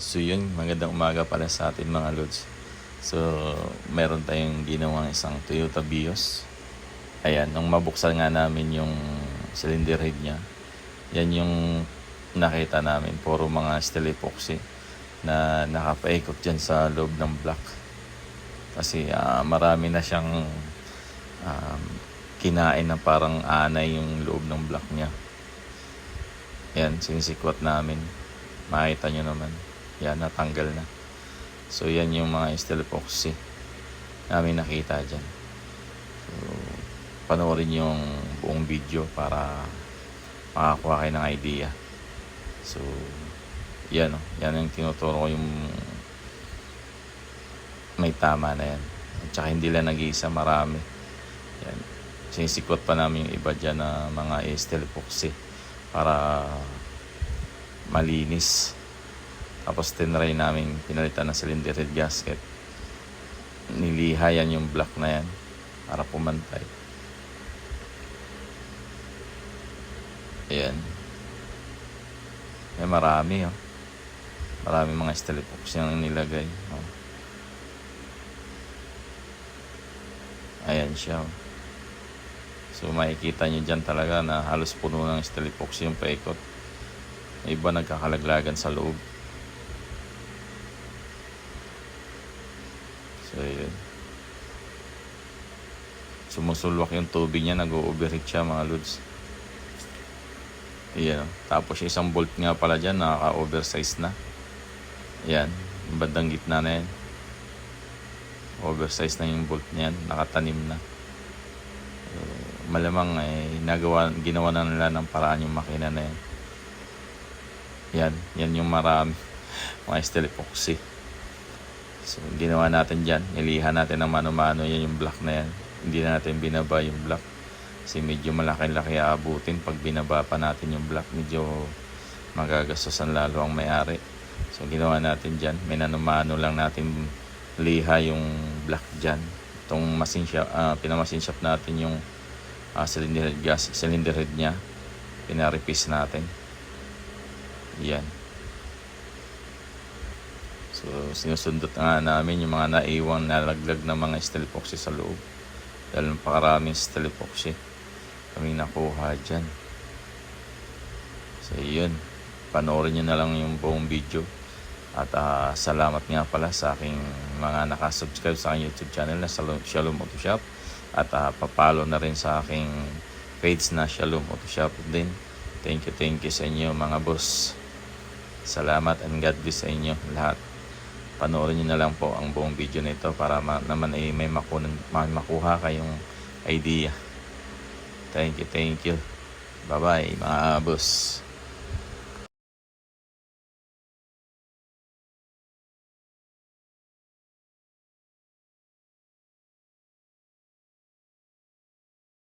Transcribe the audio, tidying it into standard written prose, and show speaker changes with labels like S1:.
S1: So yun, magandang umaga pala sa atin mga lods. So meron tayong ginawang isang Toyota Vios. Ayan, nung mabuksan nga namin yung cylinder head niya, yan yung nakita namin, puro mga steel epoxy na nakapaikot dyan sa loob ng block. Kasi marami na siyang kinain na parang anay yung loob ng block niya. Yan, sinisikwat namin. Makita nyo naman. Yan, natanggal na. So yan yung mga steel epoxy namin nakita dyan. So panoorin yung buong video para makakuha kayo ng idea. So yan, yan yung tinuturo ko, yung may tama na yan. At saka hindi lang nag-iisa, marami. Yan, sinisikwat pa namin yung iba dyan na mga steel epoxy para malinis. Tapos tinry namin pinalitan ng cylinder head gasket. Niliha yan yung block na yan para pumantay. Ayan. May marami, oh. Marami mga steel epoxy yung nilagay, oh. Ayan siya, oh. So makikita nyo dyan talaga na halos puno ng steel epoxy yung paikot. May iba nagkakalaglagan sa loob. So yun, sumusulwak yung tubig niya, nag-overheat siya mga lods. Ayan, tapos isang bolt nga pala dyan, nakaka-oversize na. Ayan, yung bandang gitna na yan, oversize na yung bolt niyan, nakatanim na. Malamang ginawa na nila ng paraan yung makina na yan. Yan yung marami mga steel epoxy. So ginawa natin dyan, nilihan natin ng mano-mano yan yung block na yan. Hindi na natin binaba yung block kasi medyo malaki-laki aabutin. Pag binaba pa natin yung block, medyo magagastosan lalo ang may-ari. So ginawa natin dyan, may mano lang natin liha yung block dyan. Itong machine shop, pinamachine shop natin yung cylinder head nya, pinarepis natin. Yan. So sinusundot nga namin yung mga naiwang nalaglag na mga steel epoxy sa loob. Dahil napakaraming steel epoxy kami nakuha dyan. So yun, panoorin nyo na lang yung buong video. At salamat nga pala sa aking mga nakasubscribe sa aking YouTube channel na Shalom Auto Shop. At papalo na rin sa aking page na Shalom Auto Shop din. Thank you sa inyo mga boss. Salamat and God bless sa inyo lahat. Panoorin nyo na lang po ang buong video nito para naman ay may makuha kayong idea. Thank you. Bye bye mga boss.